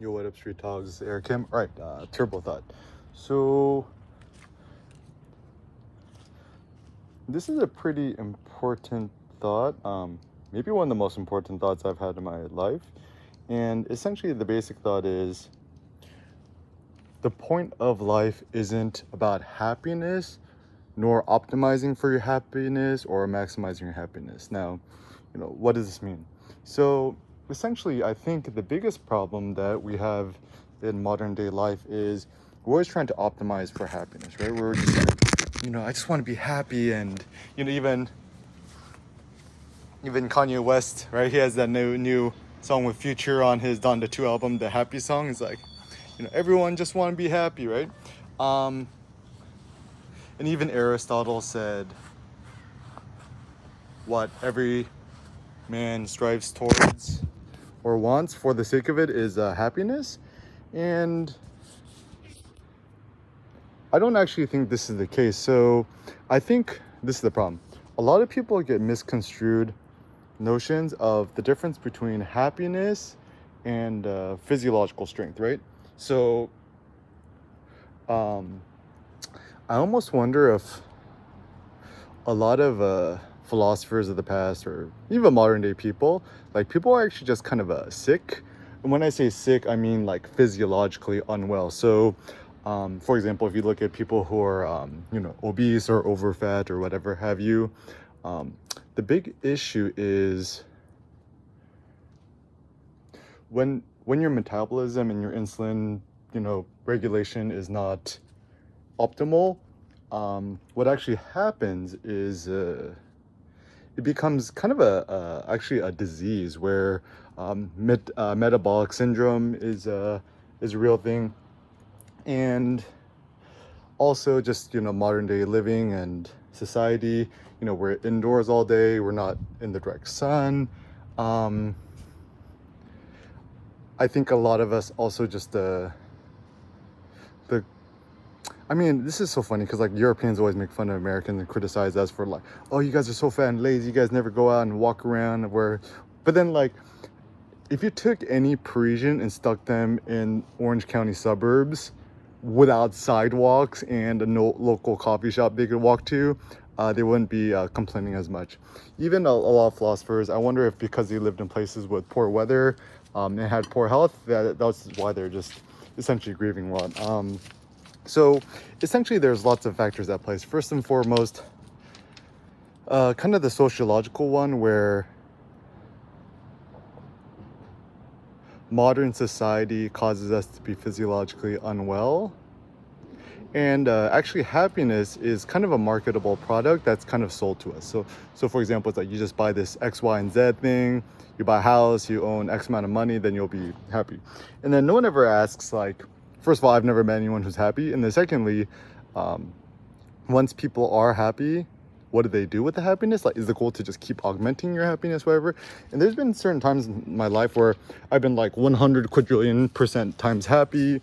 Yo, what up, Street Dogs? Eric Kim. All right, Turbo Thought. So, this is a pretty important thought. Maybe one of the most important thoughts I've had in my life. And essentially, the basic thought is the point of life isn't about happiness, nor optimizing for your happiness or maximizing your happiness. Now, what does this mean? So, essentially, I think the biggest problem that we have in modern day life is we're always trying to optimize for happiness, right? We're just like, I just want to be happy. And, even Kanye West, right? He has that new song with Future on his Donda 2 album, the Happy song. It's like, everyone just want to be happy, right? And even Aristotle said, what every man strives towards or wants for the sake of it is happiness. And I don't actually think this is the case. So I think this is the problem. A lot of people get misconstrued notions of the difference between happiness and physiological strength, right? So I almost wonder if a lot of philosophers of the past, or even modern day people, people are actually just kind of sick. And when I say sick, I mean like physiologically unwell. So for example, if you look at people who are obese or overfat or whatever have you, the big issue is when your metabolism and your insulin regulation is not optimal, what actually happens is it becomes kind of actually a disease where metabolic syndrome is a real thing. And also just modern day living and society, we're indoors all day, we're not in the direct sun. I think a lot of us also just this is so funny because Europeans always make fun of Americans and criticize us for oh, you guys are so fat and lazy, you guys never go out and walk around. But then if you took any Parisian and stuck them in Orange County suburbs without sidewalks and no local coffee shop they could walk to, they wouldn't be complaining as much. Even a lot of philosophers, I wonder if because they lived in places with poor weather and had poor health, that's why they're just essentially grieving a lot. So essentially there's lots of factors at play. First and foremost, kind of the sociological one, where modern society causes us to be physiologically unwell. And actually happiness is kind of a marketable product that's kind of sold to us. So for example, it's you just buy this X, Y, and Z thing, you buy a house, you own X amount of money, then you'll be happy. And then no one ever asks first of all, I've never met anyone who's happy. And then secondly, once people are happy, what do they do with the happiness? Is the goal to just keep augmenting your happiness, whatever? And there's been certain times in my life where I've been 100 quadrillion% times happy,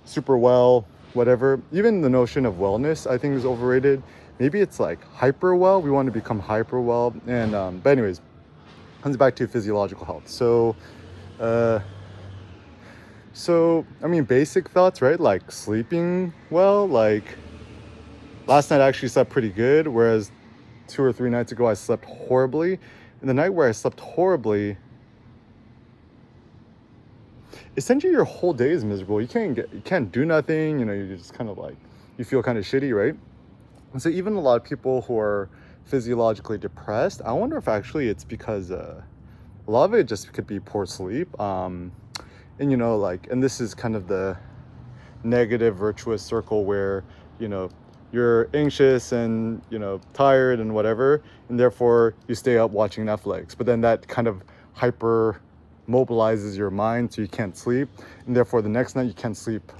super well, whatever. Even the notion of wellness, I think, is overrated. Maybe it's hyper well. We want to become hyper well. And, but anyways, comes back to physiological health. So, basic thoughts, right? Sleeping well, last night I actually slept pretty good, whereas 2 or 3 nights ago I slept horribly. And the night where I slept horribly, essentially your whole day is miserable. You can't do nothing, you're just kind of you feel kind of shitty, right? And so even a lot of people who are physiologically depressed, I wonder if actually it's because a lot of it just could be poor sleep. And and this is kind of the negative virtuous circle where you're anxious and tired and whatever, and therefore you stay up watching Netflix, but then that kind of hyper mobilizes your mind, so you can't sleep, and therefore the next night you can't sleep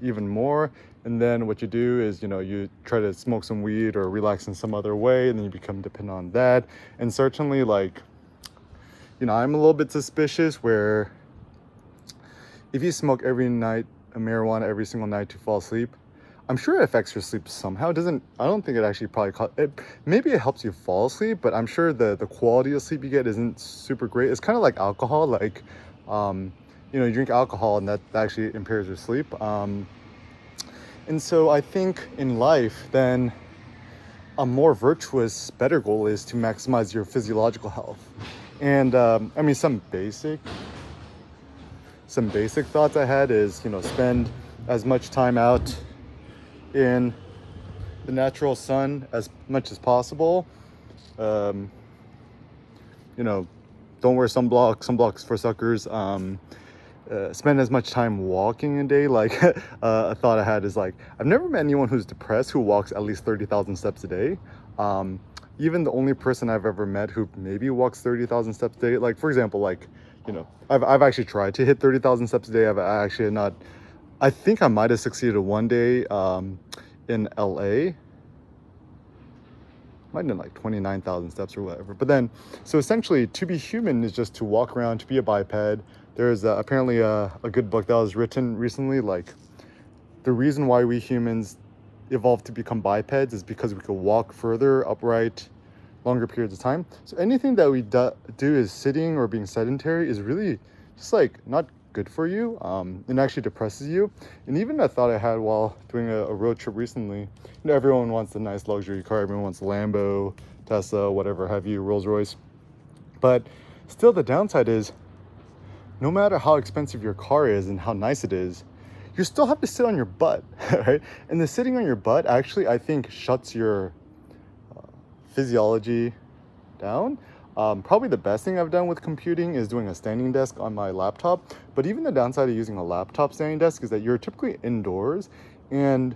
even more. And then what you do is you try to smoke some weed or relax in some other way, and then you become dependent on that. And certainly I'm a little bit suspicious where if you smoke every night a marijuana every single night to fall asleep, I'm sure it affects your sleep somehow. I don't think it actually maybe it helps you fall asleep, but I'm sure the quality of sleep you get isn't super great. It's kind of like alcohol. you drink alcohol and that actually impairs your sleep. And so I think in life, then a more virtuous, better goal is to maximize your physiological health. And I mean, some basic thoughts I had is, spend as much time out in the natural sun as much as possible. Um, don't wear sunblock. Sunblock's for suckers. Spend as much time walking a day. Like a thought I had is like, I've never met anyone who's depressed who walks at least 30,000 steps a day. Even the only person I've ever met who maybe walks 30,000 steps a day, like for example, like, I've actually tried to hit 30,000 steps a day. I've actually not, I think I might have succeeded one day in LA. Might have been like 29,000 steps or whatever. But then, so essentially to be human is just to walk around, to be a biped. There's apparently a good book that was written recently, like the reason why we humans evolved to become bipeds is because we could walk further, upright, longer periods of time. So anything that we do is sitting or being sedentary is really just like not good for you. It actually depresses you. And even a thought I had while doing a road trip recently, everyone wants a nice luxury car. Everyone wants a Lambo, Tesla, whatever have you, Rolls Royce. But still the downside is no matter how expensive your car is and how nice it is, you still have to sit on your butt, right? And the sitting on your butt actually, I think, shuts your physiology down. Probably the best thing I've done with computing is doing a standing desk on my laptop. But even the downside of using a laptop standing desk is that you're typically indoors and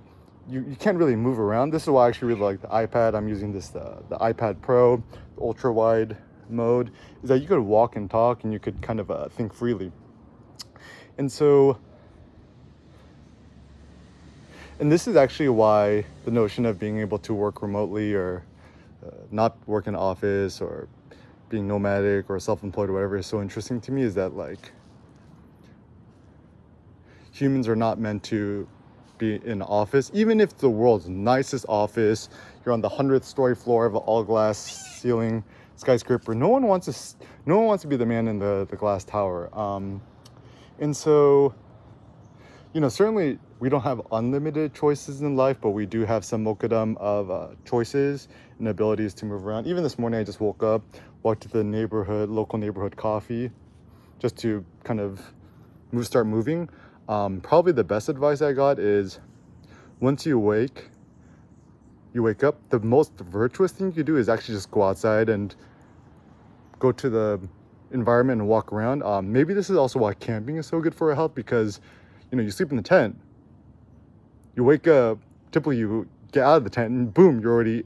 you can't really move around. This is why I actually really like the iPad. I'm using this, the iPad Pro, the ultra wide mode, is that you could walk and talk and you could kind of think freely. And so, and this is actually why the notion of being able to work remotely or not work in an office or being nomadic or self-employed or whatever is so interesting to me, is that like humans are not meant to be in an office. Even if the world's nicest office, you're on the 100th story floor of an all glass ceiling skyscraper, no one wants to be the man in the glass tower. And so, certainly we don't have unlimited choices in life, but we do have some modicum of choices and abilities to move around. Even this morning, I just woke up, walked to the local neighborhood coffee, just to kind of start moving. Probably the best advice I got is once you wake up, the most virtuous thing you do is actually just go outside and go to the environment and walk around. Maybe this is also why camping is so good for your health, because you sleep in the tent, you wake up, typically you get out of the tent and boom, you're already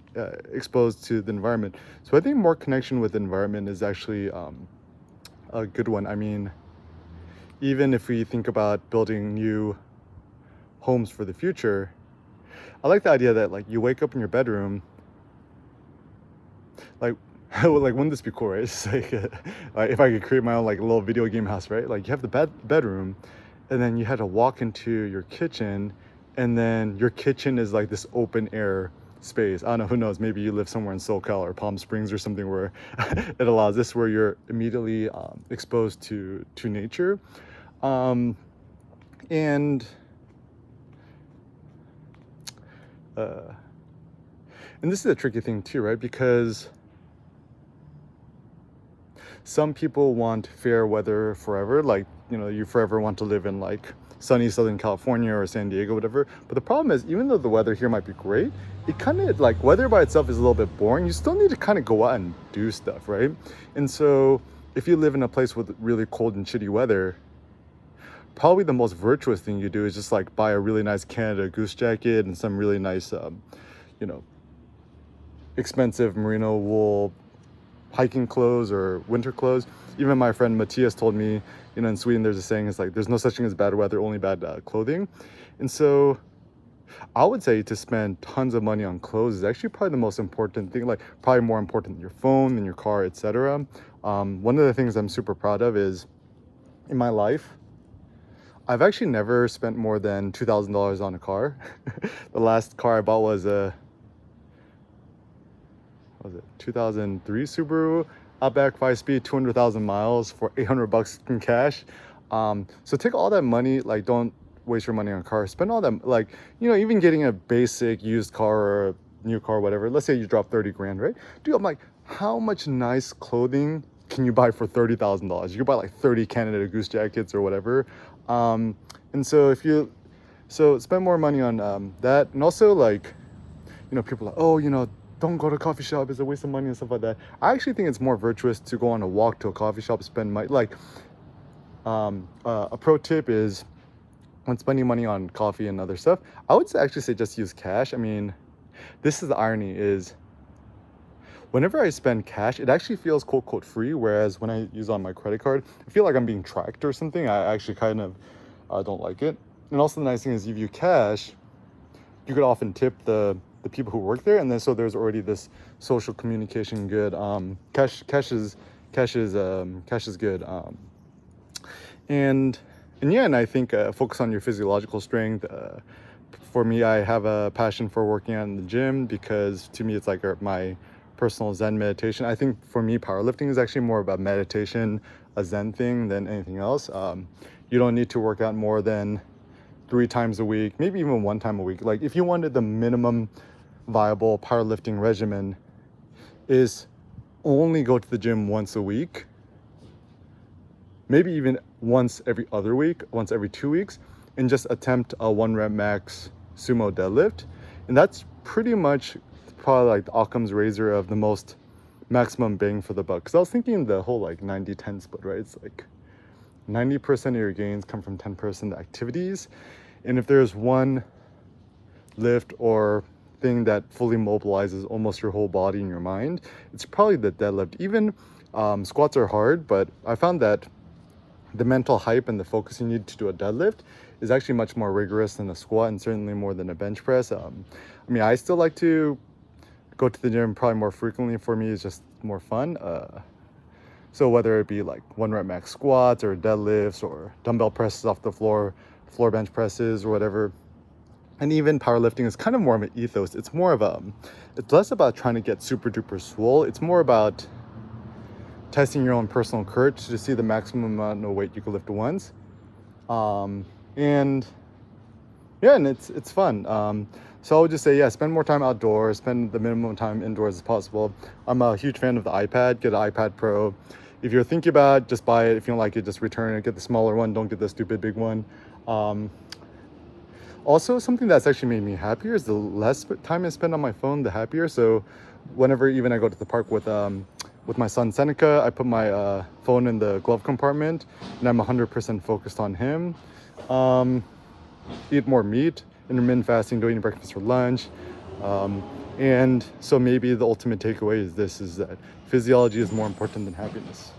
exposed to the environment. So I think more connection with the environment is actually a good one. I mean, even if we think about building new homes for the future, I like the idea that like you wake up in your bedroom, like like wouldn't this be cool, right? It's like if I could create my own like little video game house, right? Like you have the bedroom, and then you had to walk into your kitchen, and then your kitchen is like this open air space. I don't know, who knows, maybe you live somewhere in SoCal or Palm Springs or something where it allows this, where you're immediately exposed to nature. And this is a tricky thing too, right? Because some people want fair weather forever, like you forever want to live in like sunny Southern California or San Diego, whatever. But the problem is, even though the weather here might be great, it kind of like weather by itself is a little bit boring. You still need to kind of go out and do stuff, right? And so if you live in a place with really cold and shitty weather, probably the most virtuous thing you do is just like buy a really nice Canada Goose jacket and some really nice expensive merino wool hiking clothes or winter clothes. Even my friend Matthias told me, in Sweden there's a saying, it's like there's no such thing as bad weather, only bad clothing. And so I would say to spend tons of money on clothes is actually probably the most important thing, like probably more important than your phone, than your car, etc. One of the things I'm super proud of is in my life, I've actually never spent more than $2,000 on a car. The last car I bought was a 2003 Subaru Outback 5-speed, 200,000 miles for $800 in cash. So take all that money, like don't waste your money on cars. Spend all that, like, even getting a basic used car or a new car, whatever. Let's say you drop 30 grand, right? Dude, I'm like, how much nice clothing can you buy for $30,000? You could buy like 30 Canada Goose jackets or whatever. And so so spend more money on that. And also, like, people are like, oh, don't go to a coffee shop, it's a waste of money and stuff like that. I actually think it's more virtuous to go on a walk to a coffee shop, spend money. Like, a pro tip is when spending money on coffee and other stuff, I would actually say just use cash. I mean, this is the irony is whenever I spend cash, it actually feels quote unquote free. Whereas when I use on my credit card, I feel like I'm being tracked or something. I actually kind of don't like it. And also the nice thing is if you cash, you could often tip the people who work there, and then so there's already this social communication good. Cash is good. And yeah, and I think focus on your physiological strength. For me, I have a passion for working out in the gym because to me it's like my personal Zen meditation. I think for me, powerlifting is actually more about meditation, a Zen thing than anything else. You don't need to work out more than 3 times a week, maybe even 1 time a week. Like if you wanted the minimum viable powerlifting regimen is only go to the gym once a week, maybe even once every other week, once every 2 weeks, and just attempt a 1 rep max sumo deadlift. And that's pretty much probably like the Occam's razor of the most maximum bang for the buck. Because I was thinking the whole like 90-10 split, right? It's like 90% of your gains come from 10% of activities. And if there's one lift or thing that fully mobilizes almost your whole body and your mind, it's probably the deadlift. Even squats are hard, but I found that the mental hype and the focus you need to do a deadlift is actually much more rigorous than a squat, and certainly more than a bench press. I mean, I still like to go to the gym probably more frequently. For me, it's just more fun. So whether it be like 1 rep max squats or deadlifts or dumbbell presses off the floor bench presses or whatever. And even powerlifting is kind of more of an ethos. It's more of it's less about trying to get super duper swole. It's more about testing your own personal courage to see the maximum amount of weight you can lift at once. And yeah, and it's fun. So I would just say, yeah, spend more time outdoors, spend the minimum time indoors as possible. I'm a huge fan of the iPad. Get an iPad Pro. If you're thinking about it, just buy it. If you don't like it, just return it. Get the smaller one. Don't get the stupid big one. Also, something that's actually made me happier is the less time I spend on my phone, the happier. So whenever even I go to the park with my son Seneca, I put my phone in the glove compartment and I'm 100% focused on him. Eat more meat, intermittent fasting, don't eat breakfast or lunch. And so maybe the ultimate takeaway is that physiology is more important than happiness.